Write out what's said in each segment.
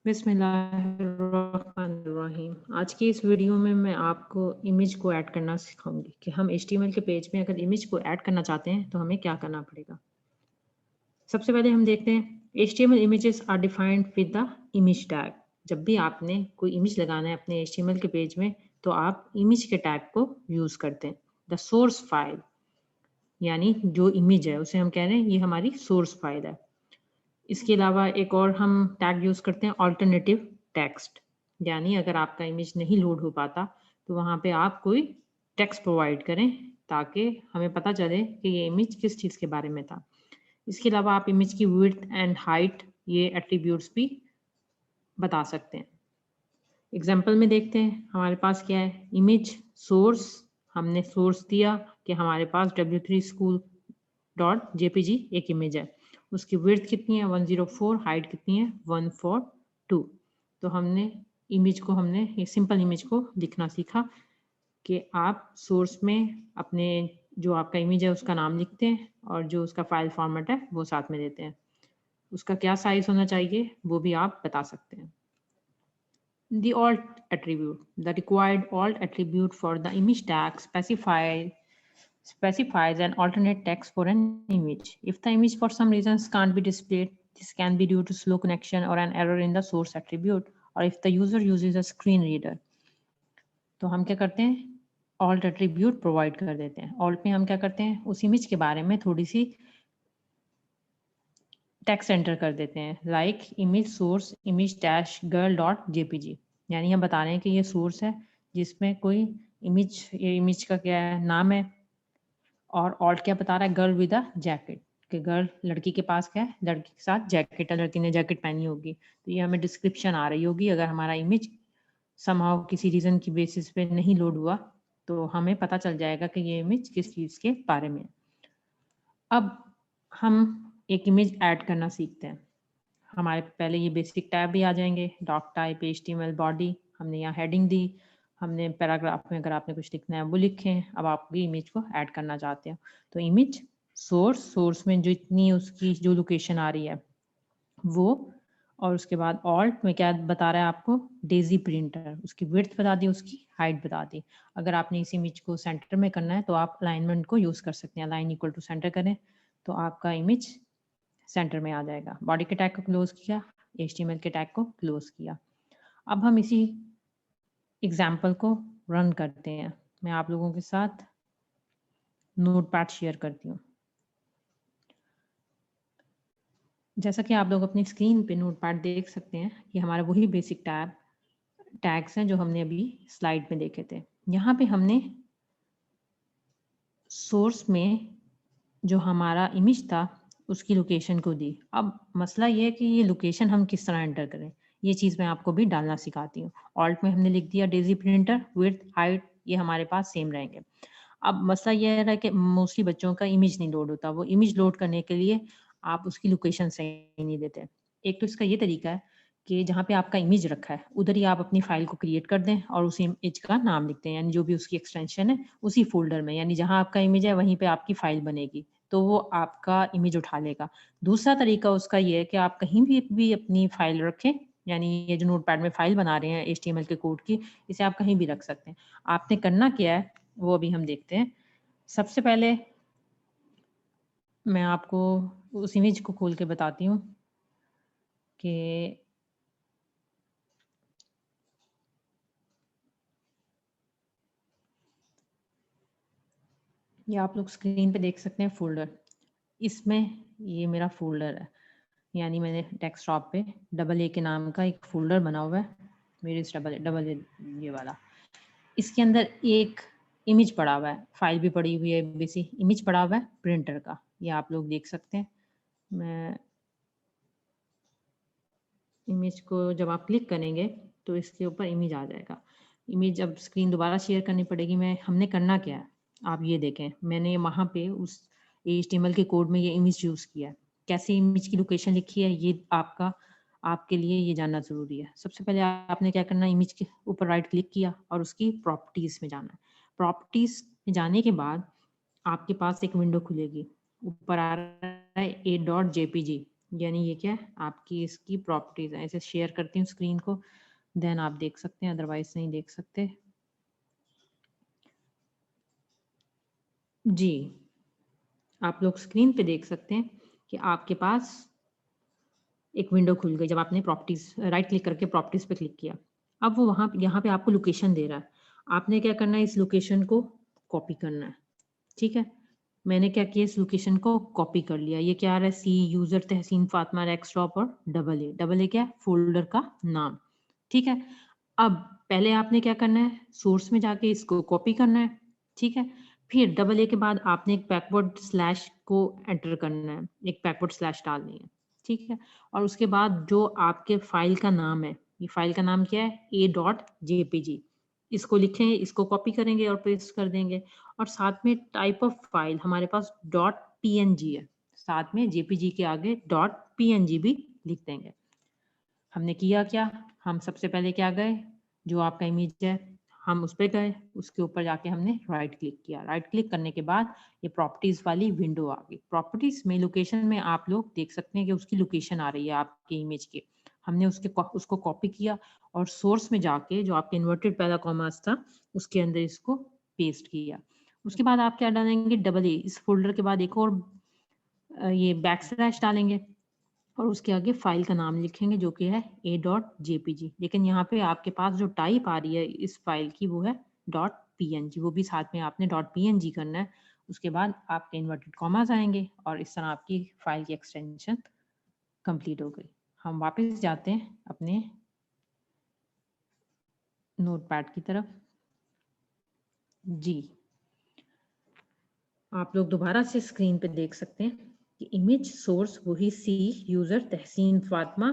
बिस्मिल्लाहिर्रहमानिर्रहीम। आज की इस वीडियो में मैं आपको इमेज को ऐड करना सिखाऊंगी कि हम एचटीएमएल के पेज में अगर इमेज को ऐड करना चाहते हैं तो हमें क्या करना पड़ेगा। सबसे पहले हम देखते हैं HTML images are defined with the image tag. जब भी आपने कोई इमेज लगाना है अपने एचटीएमएल के पेज में तो आप इमेज के टैग को यूज करते हैं। द सोर्स फाइल यानी जो इमेज है उसे हम कह रहे हैं ये हमारी सोर्स फाइल है। इसके अलावा एक और हम टैग यूज़ करते हैं ऑल्टरनेटिव टेक्स्ट, यानी अगर आपका इमेज नहीं लोड हो पाता तो वहाँ पे आप कोई टेक्स्ट प्रोवाइड करें ताकि हमें पता चले कि ये इमेज किस चीज़ के बारे में था। इसके अलावा आप इमेज की विड्थ एंड हाइट ये एट्रीब्यूट्स भी बता सकते हैं। एग्जाम्पल में देखते हैं हमारे पास क्या है, इमेज सोर्स, हमने सोर्स दिया कि हमारे पास W3 स्कूल डॉट जेपीजी एक इमेज है, उसकी विड्थ कितनी है 104, हाइट कितनी है 142। तो हमने इमेज को हमने ये सिंपल इमेज को लिखना सीखा कि आप सोर्स में अपने जो आपका इमेज है उसका नाम लिखते हैं और जो उसका फाइल फॉर्मेट है वो साथ में देते हैं। उसका क्या साइज होना चाहिए वो भी आप बता सकते हैं। The alt attribute, the required alt attribute for the image tag specifies an alternate text for an image. If the image for some reasons can't be displayed, this can be due to slow connection or an error in the source attribute, or if the user uses a screen reader. तो हम क्या करते हैं, alt attribute provide कर देते हैं। alt में हम क्या करते हैं, उस इमेज के बारे में थोड़ी सी टेक्स्ट एंटर कर देते हैं, like image source image dash girl dot JPG, यानी हम बता रहे हैं कि ये सोर्स है जिसमें कोई इमेज, ये इमेज का क्या है नाम है, और ऑल्ट क्या बता रहा है, गर्ल विद अ जैकेट, कि गर्ल लड़की के पास क्या है, लड़की के साथ जैकेट है, लड़की ने जैकेट पहनी होगी। तो ये हमें डिस्क्रिप्शन आ रही होगी। अगर हमारा इमेज समहाउ किसी रीजन की बेसिस पे नहीं लोड हुआ तो हमें पता चल जाएगा कि ये इमेज किस चीज़ के बारे में है। अब हम एक इमेज ऐड करना सीखते हैं। हमारे पहले ये बेसिक टैब भी आ जाएंगे, डॉक टाइप, एचटीएमएल, बॉडी, हमने यहाँ हेडिंग दी, हमने पैराग्राफ में अगर आपने कुछ लिखना है वो लिखें। अब आप भी इमेज को ऐड करना चाहते हो तो इमेज सोर्स में जो इतनी उसकी जो लोकेशन आ रही है वो, और उसके बाद ऑल्ट में क्या बता रहा है आपको, डेजी प्रिंटर, उसकी विड्थ बता दी, उसकी हाइट बता दी। अगर आपने इस इमेज को सेंटर में करना है तो आप अलाइनमेंट को यूज कर सकते हैं, अलाइन इक्वल टू सेंटर करें तो आपका इमेज सेंटर में आ जाएगा। बॉडी के टैग को क्लोज किया, एचटीएमएल के टैग को क्लोज किया। अब हम इसी एग्जाम्पल को रन करते हैं। मैं आप लोगों के साथ नोटपैड शेयर करती हूँ। जैसा कि आप लोग अपनी स्क्रीन पे नोटपैड देख सकते हैं, ये हमारा वही बेसिक टैग्स हैं जो हमने अभी स्लाइड में देखे थे। यहाँ पे हमने सोर्स में जो हमारा इमेज था उसकी लोकेशन को दी। अब मसला ये है कि ये लोकेशन हम किस तरह एंटर करें, ये चीज़ मैं आपको भी डालना सिखाती हूँ। ऑल्ट में हमने लिख दिया डेजी प्रिंटर, विड्थ हाइट ये हमारे पास सेम रहेंगे। अब मसला ये है कि मोस्टली बच्चों का इमेज नहीं लोड होता, वो इमेज लोड करने के लिए आप उसकी लोकेशन सही नहीं देते। एक तो इसका ये तरीका है कि जहाँ पे आपका इमेज रखा है उधर ही आप अपनी फाइल को क्रिएट कर दें और उस इमेज का नाम लिखते हैं, यानी जो भी उसकी एक्सटेंशन है उसी फोल्डर में, यानी जहाँ आपका इमेज है वहीं पे आपकी फाइल बनेगी तो वो आपका इमेज उठा लेगा। दूसरा तरीका उसका ये है कि आप कहीं भी अपनी फाइल रखें, यानी ये जो नोटपैड में फाइल बना रहे हैं एचटीएमएल के कोड की, इसे आप कहीं भी रख सकते हैं। आपने करना क्या है वो अभी हम देखते हैं। सबसे पहले मैं आपको उस इमेज को खोल के बताती हूँ कि ये आप लोग स्क्रीन पे देख सकते हैं फोल्डर, इसमें ये मेरा फोल्डर है, यानी मैंने डेस्कटॉप पे डबल ए के नाम का एक फोल्डर बना हुआ है, मेरे इस डबल ए ये वाला। इसके अंदर एक इमेज पड़ा हुआ है, फाइल भी पड़ी हुई है, बेसिक इमेज पड़ा हुआ है प्रिंटर का, ये आप लोग देख सकते हैं। मैं इमेज को जब आप क्लिक करेंगे तो इसके ऊपर इमेज आ जाएगा। इमेज अब स्क्रीन दोबारा शेयर करनी पड़ेगी। हमने करना क्या है आप ये देखें, मैंने वहाँ पे उस HTML के कोड में ये इमेज यूज़ किया है। कैसे इमेज की लोकेशन लिखी है ये आपके लिए ये जानना ज़रूरी है। सबसे पहले आपने क्या करना है, इमेज के ऊपर राइट क्लिक किया और उसकी प्रॉपर्टीज़ में जाना है। प्रॉपर्टीज़ में जाने के बाद आपके पास एक विंडो खुलेगी, ऊपर आ रहा है a.jpg, यानी ये क्या है, आपकी इसकी प्रॉपर्टीज है। ऐसे शेयर करती हूँ स्क्रीन को, देन आप देख सकते हैं, अदरवाइज नहीं देख सकते। जी, आप लोग स्क्रीन पे देख सकते हैं कि आपके पास एक विंडो खुल गई जब आपने प्रॉपर्टीज राइट क्लिक करके प्रॉपर्टीज पे क्लिक किया। अब वो वहाँ यहाँ पे आपको लोकेशन दे रहा है। आपने क्या करना है, इस लोकेशन को कॉपी करना है। ठीक है, मैंने क्या किया, इस लोकेशन को कॉपी कर लिया। ये क्या आ रहा है, सी यूजर तहसीन फातिमा डेस्कटॉप और डबल ए क्या है, फोल्डर का नाम। ठीक है, अब पहले आपने क्या करना है, सोर्स में जाके इसको कॉपी करना है। ठीक है, फिर डबल ए के बाद आपने एक बैकवर्ड स्लैश को एंटर करना है, एक बैकवर्ड स्लैश डालनी है। ठीक है, और उसके बाद जो आपके फाइल का नाम है, ये फाइल का नाम क्या है, a.jpg, इसको लिखें, इसको कॉपी करेंगे और पेस्ट कर देंगे। और साथ में टाइप ऑफ फाइल हमारे पास डॉट पीएनजी है, साथ में जेपीजी के आगे डॉट पीएनजी भी लिख देंगे। हमने किया क्या, हम सबसे पहले क्या गए, जो आपका इमेज है हम उस पर गए, उसके ऊपर जाके हमने राइट क्लिक किया। राइट क्लिक करने के बाद ये प्रॉपर्टीज वाली विंडो आ गई। प्रॉपर्टीज में लोकेशन में आप लोग देख सकते हैं कि उसकी लोकेशन आ रही है आपके इमेज की। हमने उसको कॉपी किया और सोर्स में जाके जो आपके इन्वर्टेड पहला कॉमर्स था उसके अंदर इसको पेस्ट किया। उसके बाद आप क्या डालेंगे, डबल ए, इस फोल्डर के बाद एक और ये बैक स्लैश डालेंगे और उसके आगे फाइल का नाम लिखेंगे जो कि है a.jpg। लेकिन यहाँ पे आपके पास जो टाइप आ रही है इस फाइल की वो है .png, वो भी साथ में आपने .png करना है। उसके बाद आपके इन्वर्टेड कॉमास आएंगे और इस तरह आपकी फाइल की एक्सटेंशन कंप्लीट हो गई। हम वापस जाते हैं अपने नोटपैड की तरफ। जी, आप लोग दोबारा से स्क्रीन पे देख सकते हैं कि इमेज सोर्स वही C user Tehseen Fatima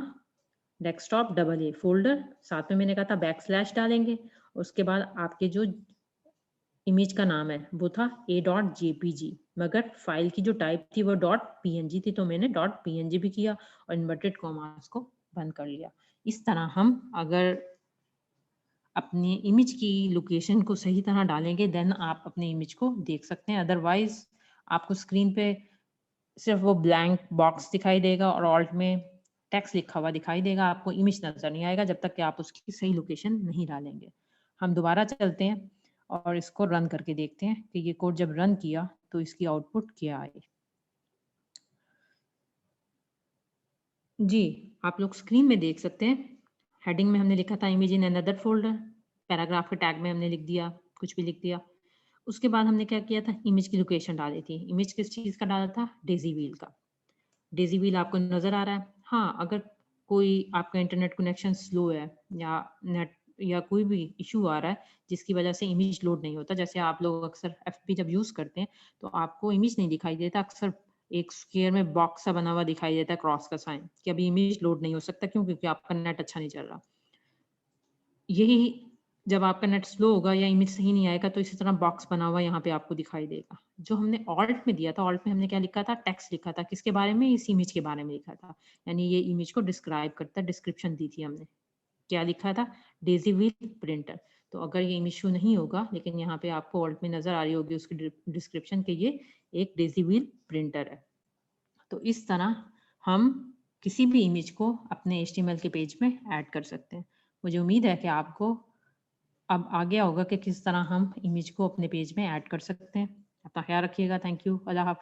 desktop double A folder, साथ में मैंने कहा था बैक स्लैश डालेंगे। उसके बाद आपके जो इमेज का नाम है वो था a.jpg, मगर फाइल की जो टाइप थी वो .png थी, तो मैंने .png भी किया और इन्वर्टेड कॉमास को बंद कर लिया। इस तरह हम अगर अपनी इमेज की लोकेशन को सही तरह डालेंगे देन आप अपने इमेज को देख सकते हैं। अदरवाइज आपको स्क्रीन पे सिर्फ वो ब्लैंक बॉक्स दिखाई देगा और ऑल्ट में टेक्स्ट लिखा हुआ दिखाई देगा, आपको इमेज नजर नहीं आएगा जब तक कि आप उसकी सही लोकेशन नहीं डालेंगे। हम दोबारा चलते हैं और इसको रन करके देखते हैं कि ये कोड जब रन किया तो इसकी आउटपुट क्या आई। जी, आप लोग स्क्रीन में देख सकते हैं, हेडिंग में हमने लिखा था image in another folder, paragraph के टैग में हमने लिख दिया, कुछ भी लिख दिया। उसके बाद हमने क्या किया था, इमेज की लोकेशन डाली थी। इमेज किस चीज़ का डाला था, डेज़ी व्हील का। डेज़ी व्हील आपको नज़र आ रहा है। हाँ, अगर कोई आपका इंटरनेट कनेक्शन स्लो है या नेट या कोई भी इश्यू आ रहा है जिसकी वजह से इमेज लोड नहीं होता, जैसे आप लोग अक्सर एफबी जब यूज़ करते हैं तो आपको इमेज नहीं दिखाई देता, अक्सर एक स्क्वायर में बॉक्स सा बना हुआ दिखाई देता है क्रॉस का साइन कि अभी इमेज लोड नहीं हो सकता। क्यों? क्योंकि आपका नेट अच्छा नहीं चल रहा। यही जब आपका नेट स्लो होगा या इमेज सही नहीं आएगा तो इसी तरह बॉक्स बना हुआ यहाँ पे आपको दिखाई देगा। जो हमने ऑल्ट में दिया था, ऑल्ट में हमने क्या लिखा था, टेक्स्ट लिखा था, किसके बारे में, इस इमेज के बारे में लिखा था। यानी ये इमेज को डिस्क्राइब करता, डिस्क्रिप्शन दी थी हमने। क्या लिखा था, डेज़ी व्हील प्रिंटर। तो अगर ये इमेज शो नहीं होगा लेकिन यहाँ पे आपको ऑल्ट में नजर आ रही होगी उसकी डिस्क्रिप्शन के, ये एक डेज़ी व्हील प्रिंटर है। तो इस तरह हम किसी भी इमेज को अपने HTML के पेज में ऐड कर सकते हैं। मुझे उम्मीद है कि आपको अब आ गया होगा कि किस तरह हम इमेज को अपने पेज में ऐड कर सकते हैं। अपना ख्याल रखिएगा। Thank you. अल्लाह हाफ़िज़।